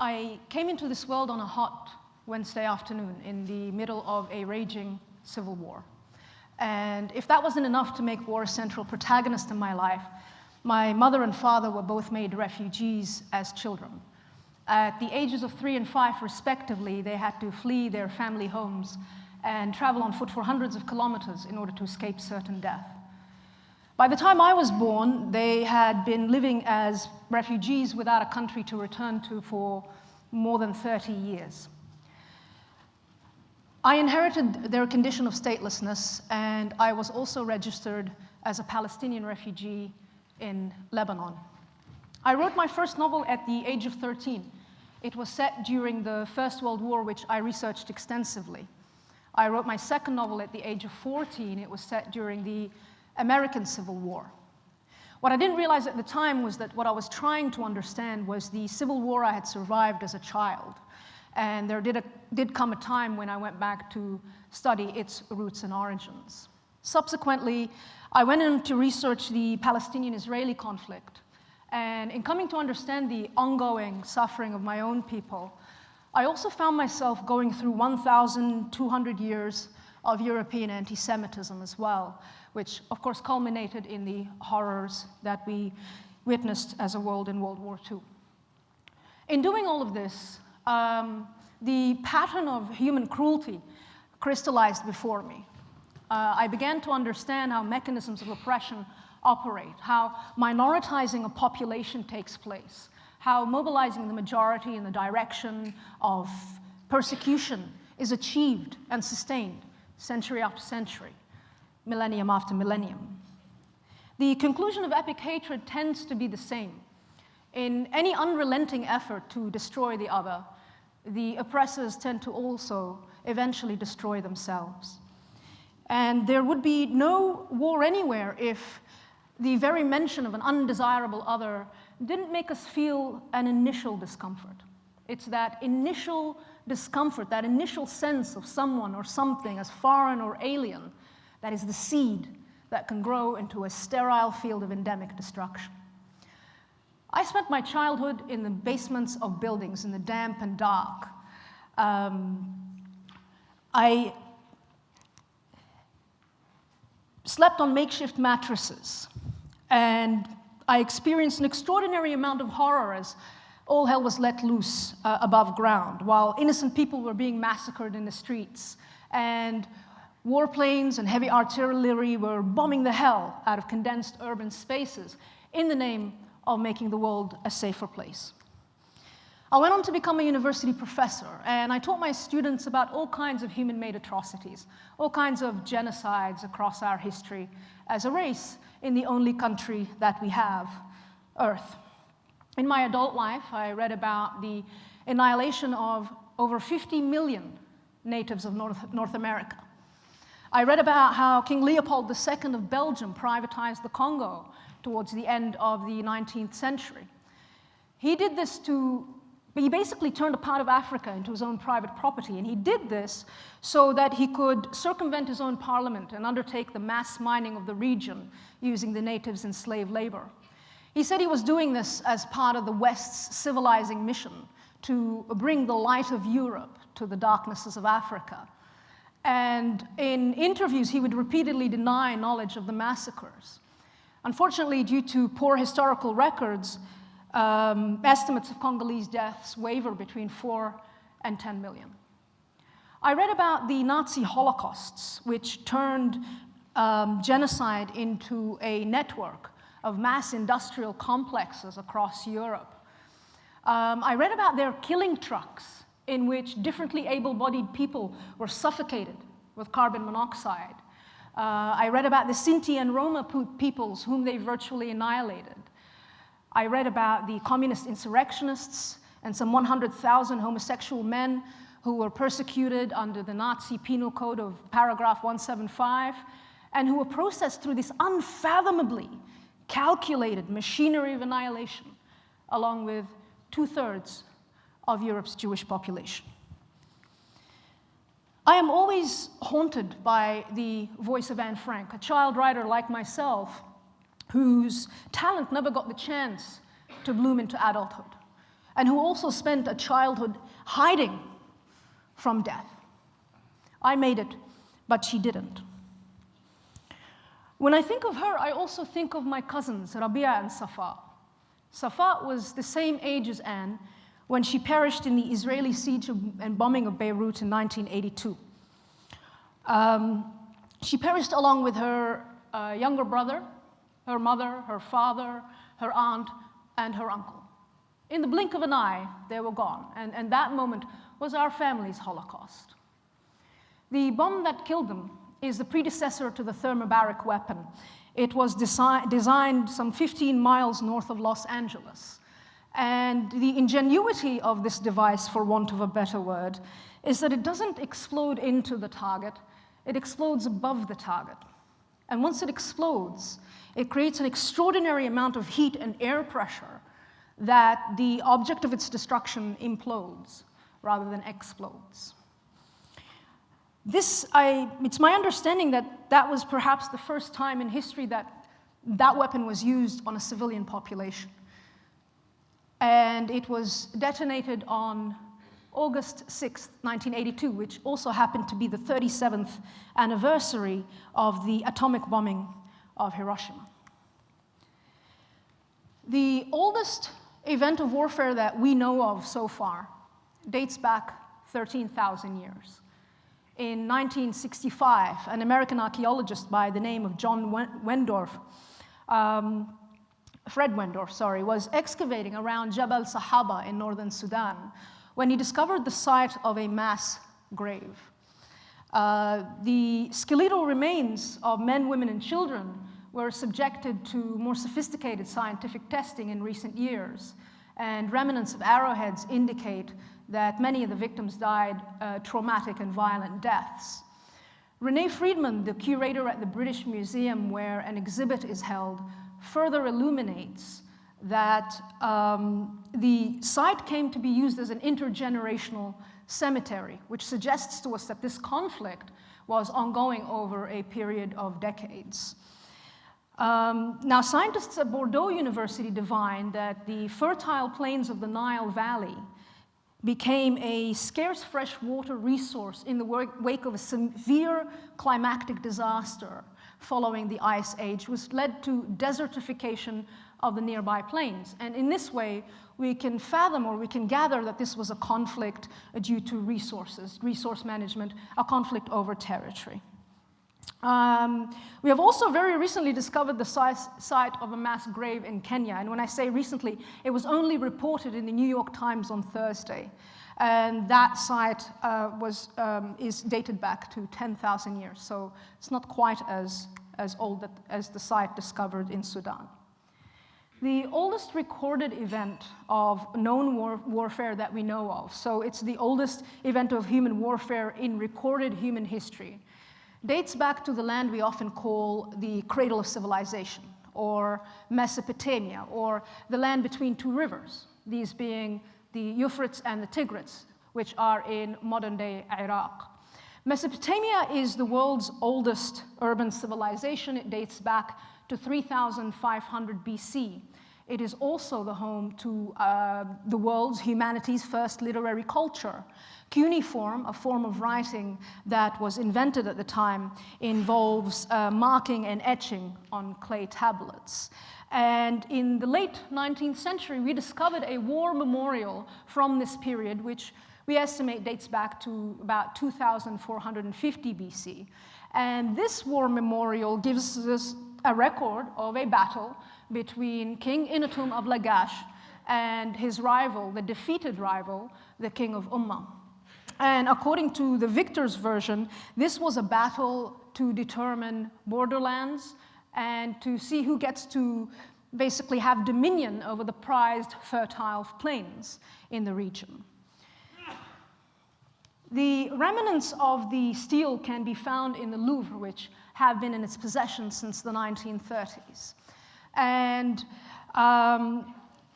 I came into this world on a hot Wednesday afternoon in the middle of a raging civil war. And if that wasn't enough to make war a central protagonist in my life, my mother and father were both made refugees as children. At the ages of 3 and 5, respectively, they had to flee their family homes and travel on foot for hundreds of kilometers in order to escape certain death. By the time I was born, they had been living as refugees without a country to return to for more than 30 years. I inherited their condition of statelessness, and I was also registered as a Palestinian refugee in Lebanon. I wrote my first novel at the age of 13. It was set during the First World War, which I researched extensively. I wrote my second novel at the age of 14. It was set during the American Civil War. What I didn't realize at the time was that what I was trying to understand was the Civil War I had survived as a child. And there did come a time when I went back to study its roots and origins. Subsequently, I went in to research the Palestinian-Israeli conflict. And in coming to understand the ongoing suffering of my own people, I also found myself going through 1,200 years of European anti-Semitism as well, which of course culminated in the horrors that we witnessed as a world in World War II. In doing all of this, the pattern of human cruelty crystallized before me. I began to understand how mechanisms of oppression operate, how minoritizing a population takes place, how mobilizing the majority in the direction of persecution is achieved and sustained century after century, millennium after millennium. The conclusion of epic hatred tends to be the same. In any unrelenting effort to destroy the other, the oppressors tend to also eventually destroy themselves. And there would be no war anywhere if the very mention of an undesirable other didn't make us feel an initial discomfort. It's that initial discomfort, that initial sense of someone or something as foreign or alien, that is the seed that can grow into a sterile field of endemic destruction. I spent my childhood in the basements of buildings, in the damp and dark. I slept on makeshift mattresses, and I experienced an extraordinary amount of horror as all hell was let loose above ground, while innocent people were being massacred in the streets, and warplanes and heavy artillery were bombing the hell out of condensed urban spaces in the name of making the world a safer place. I went on to become a university professor, and I taught my students about all kinds of human-made atrocities, all kinds of genocides across our history as a race in the only country that we have, Earth. In my adult life, I read about the annihilation of over 50 million natives of North America. I read about how King Leopold II of Belgium privatized the Congo towards the end of the 19th century. He did this he basically turned a part of Africa into his own private property, and he did this so that he could circumvent his own parliament and undertake the mass mining of the region using the natives in slave labor. He said he was doing this as part of the West's civilizing mission to bring the light of Europe to the darknesses of Africa. And in interviews, he would repeatedly deny knowledge of the massacres. Unfortunately, due to poor historical records, estimates of Congolese deaths waver between 4 and 10 million. I read about the Nazi Holocausts, which turned genocide into a network of mass industrial complexes across Europe. I read about their killing trucks in which differently able-bodied people were suffocated with carbon monoxide. I read about the Sinti and Roma peoples whom they virtually annihilated. I read about the communist insurrectionists and some 100,000 homosexual men who were persecuted under the Nazi penal code of paragraph 175 and who were processed through this unfathomably calculated machinery of annihilation, along with 2/3 of Europe's Jewish population. I am always haunted by the voice of Anne Frank, a child writer like myself, whose talent never got the chance to bloom into adulthood. and who also spent a childhood hiding from death. I made it, but she didn't. When I think of her, I also think of my cousins, Rabia and Safa. Safa was the same age as Anne when she perished in the Israeli siege and bombing of Beirut in 1982. She perished along with her younger brother, her mother, her father, her aunt, and her uncle. In the blink of an eye, they were gone, and that moment was our family's Holocaust. The bomb that killed them is the predecessor to the thermobaric weapon. It was designed some 15 miles north of Los Angeles. And the ingenuity of this device, for want of a better word, is that it doesn't explode into the target, it explodes above the target. And once it explodes, it creates an extraordinary amount of heat and air pressure that the object of its destruction implodes rather than explodes. It's my understanding that that was perhaps the first time in history that that weapon was used on a civilian population. And it was detonated on August 6, 1982, which also happened to be the 37th anniversary of the atomic bombing of Hiroshima. The oldest event of warfare that we know of so far dates back 13,000 years. In 1965, an American archaeologist by the name of Fred Wendorf, was excavating around Jabal Sahaba in northern Sudan when he discovered the site of a mass grave. The skeletal remains of men, women, and children were subjected to more sophisticated scientific testing in recent years, and remnants of arrowheads indicate that many of the victims died traumatic and violent deaths. Renee Friedman, the curator at the British Museum where an exhibit is held, further illuminates that the site came to be used as an intergenerational cemetery, which suggests to us that this conflict was ongoing over a period of decades. Now, scientists at Bordeaux University divined that the fertile plains of the Nile Valley became a scarce freshwater resource in the wake of a severe climactic disaster following the Ice Age, which led to desertification of the nearby plains. And in this way, we can fathom or we can gather that this was a conflict due to resources, resource management, a conflict over territory. We have also very recently discovered the site of a mass grave in Kenya. And when I say recently, it was only reported in the New York Times on Thursday. And that site is dated back to 10,000 years. So it's not quite as old as the site discovered in Sudan. The oldest recorded event of known warfare that we know of, so it's the oldest event of human warfare in recorded human history, dates back to the land we often call the cradle of civilization, or Mesopotamia, or the land between two rivers, these being the Euphrates and the Tigris, which are in modern-day Iraq. Mesopotamia is the world's oldest urban civilization. It dates back to 3,500 BC. It is also the home to the world's humanity's first literary culture. Cuneiform, a form of writing that was invented at the time, involves marking and etching on clay tablets. And in the late 19th century, we discovered a war memorial from this period, which we estimate dates back to about 2,450 BC. And this war memorial gives us a record of a battle between King Inetum of Lagash and his rival, the defeated rival, the king of Ummah. And according to the victor's version, this was a battle to determine borderlands and to see who gets to basically have dominion over the prized fertile plains in the region. The remnants of the stele can be found in the Louvre, which have been in its possession since the 1930s. And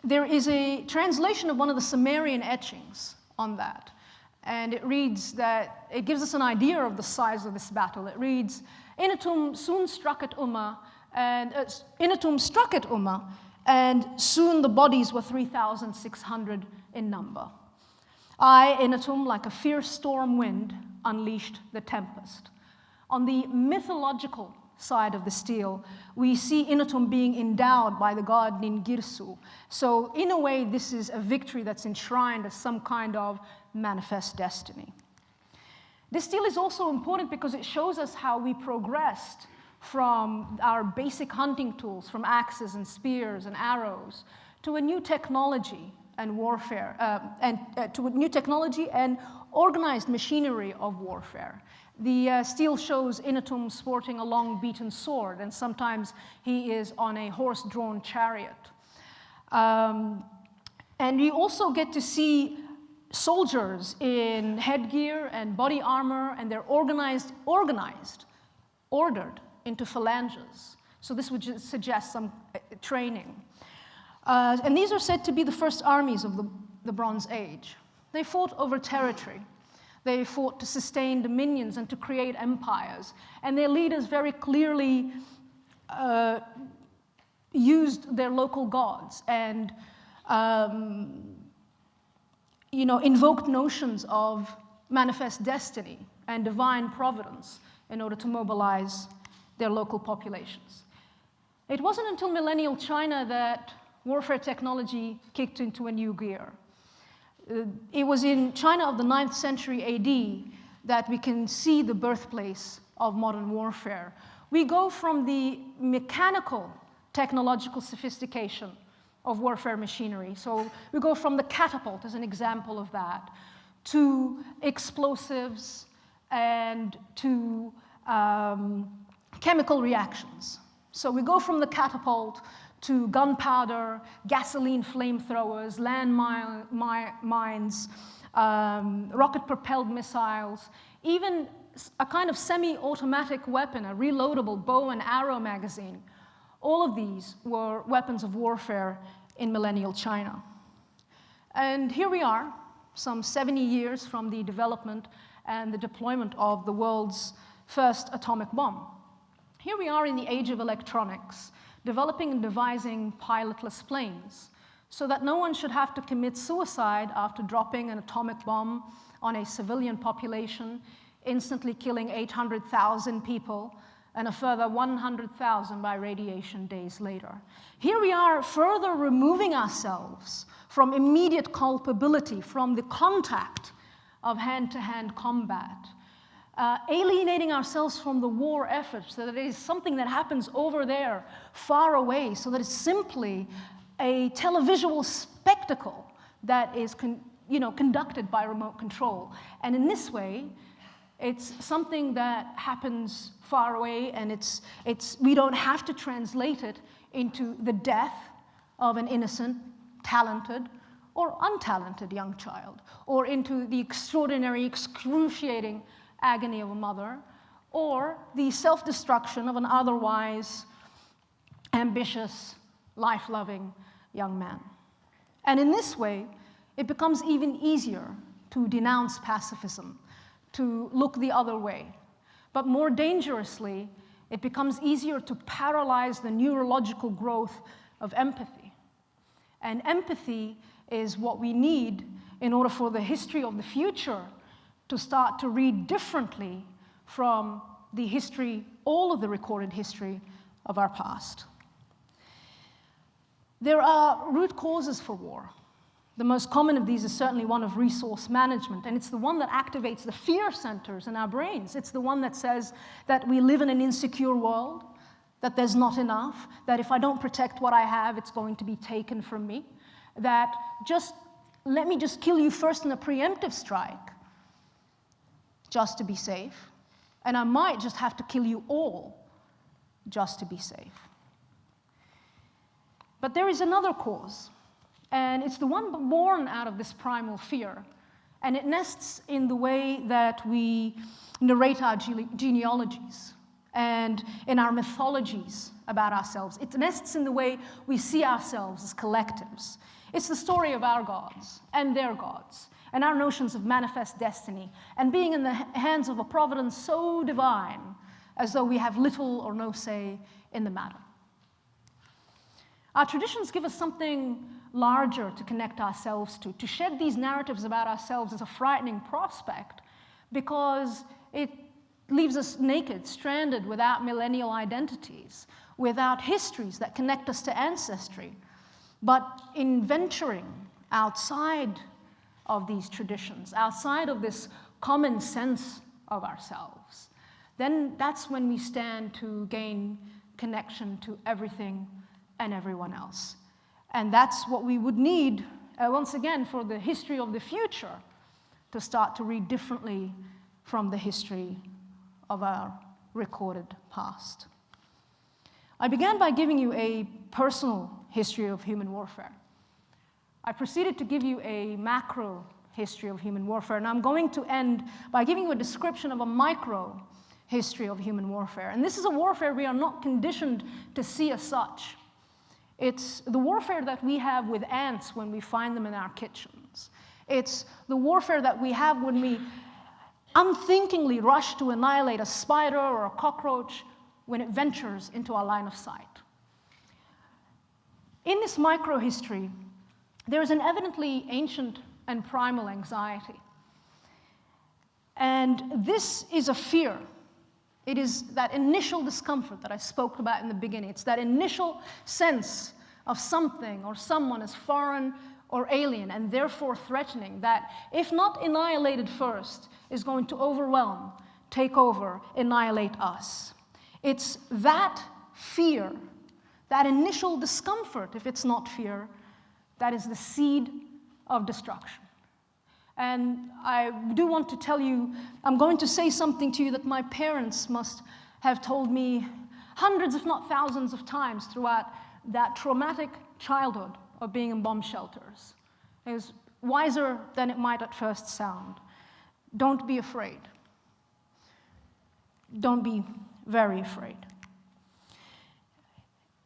there is a translation of one of the Sumerian etchings on that. And it reads that, it gives us an idea of the size of this battle. It reads, Inetum soon struck at Ummah, and and soon the bodies were 3,600 in number. I, Inatum, like a fierce storm wind, unleashed the tempest. On the mythological side of the stele, we see Inatum being endowed by the god Ningirsu. So in a way, this is a victory that's enshrined as some kind of manifest destiny. This stele is also important because it shows us how we progressed from our basic hunting tools, from axes and spears and arrows, to a new technology and warfare, to a new technology and organized machinery of warfare. The stele shows Inatum sporting a long beaten sword, and sometimes he is on a horse-drawn chariot. And you also get to see soldiers in headgear and body armor, and they're ordered into phalanges. So this would just suggest some training. And these are said to be the first armies of the Bronze Age. They fought over territory. They fought to sustain dominions and to create empires. And their leaders very clearly used their local gods and invoked notions of manifest destiny and divine providence in order to mobilize their local populations. It wasn't until millennial China that warfare technology kicked into a new gear. It was in China of the 9th century AD that we can see the birthplace of modern warfare. We go from the mechanical technological sophistication of warfare machinery. So we go from the catapult as an example of that, to explosives and to chemical reactions. So we go from the catapult to gunpowder, gasoline flamethrowers, land mines, rocket-propelled missiles, even a kind of semi-automatic weapon, a reloadable bow and arrow magazine. All of these were weapons of warfare in millennial China. And here we are, some 70 years from the development and the deployment of the world's first atomic bomb. Here we are in the age of electronics, developing and devising pilotless planes, so that no one should have to commit suicide after dropping an atomic bomb on a civilian population, instantly killing 800,000 people, and a further 100,000 by radiation days later. Here we are further removing ourselves from immediate culpability, from the contact of hand-to-hand combat, alienating ourselves from the war effort so that it is something that happens over there, far away, so that it's simply a televisual spectacle that is conducted by remote control. And in this way, it's something that happens far away, and we don't have to translate it into the death of an innocent, talented, or untalented young child, or into the extraordinary, excruciating agony of a mother, or the self-destruction of an otherwise ambitious, life-loving young man. And in this way, it becomes even easier to denounce pacifism, to look the other way. But more dangerously, it becomes easier to paralyze the neurological growth of empathy. And empathy is what we need in order for the history of the future to start to read differently from the history, all of the recorded history of our past. There are root causes for war. The most common of these is certainly one of resource management, and it's the one that activates the fear centers in our brains. It's the one that says that we live in an insecure world, that there's not enough, that if I don't protect what I have, it's going to be taken from me, that let me just kill you first in a preemptive strike, just to be safe, and I might just have to kill you all just to be safe. But there is another cause, and it's the one born out of this primal fear, and it nests in the way that we narrate our genealogies and in our mythologies about ourselves. It nests in the way we see ourselves as collectives. It's the story of our gods and their gods, and our notions of manifest destiny, and being in the hands of a providence so divine as though we have little or no say in the matter. Our traditions give us something larger to connect ourselves to. To shed these narratives about ourselves is a frightening prospect because it leaves us naked, stranded, without millennial identities, without histories that connect us to ancestry. But in venturing outside of these traditions, outside of this common sense of ourselves, then that's when we stand to gain connection to everything and everyone else. And that's what we would need, once again, for the history of the future to start to read differently from the history of our recorded past. I began by giving you a personal history of human warfare. I proceeded to give you a macro history of human warfare, and I'm going to end by giving you a description of a micro history of human warfare. And this is a warfare we are not conditioned to see as such. It's the warfare that we have with ants when we find them in our kitchens. It's the warfare that we have when we unthinkingly rush to annihilate a spider or a cockroach when it ventures into our line of sight. In this micro-history, there is an evidently ancient and primal anxiety. And this is a fear. It is that initial discomfort that I spoke about in the beginning. It's that initial sense of something or someone as foreign or alien and therefore threatening that, if not annihilated first, is going to overwhelm, take over, annihilate us. It's that fear, that initial discomfort, if it's not fear, that is the seed of destruction. And I do want to tell you, I'm going to say something to you that my parents must have told me hundreds, if not thousands of times throughout that traumatic childhood of being in bomb shelters. It was wiser than it might at first sound. Don't be afraid. Don't be very afraid.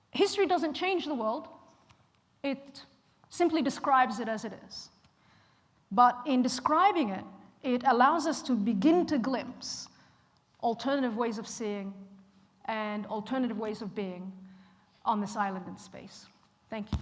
History doesn't change the world. It simply describes it as it is. But in describing it, it allows us to begin to glimpse alternative ways of seeing and alternative ways of being on this island in space. Thank you.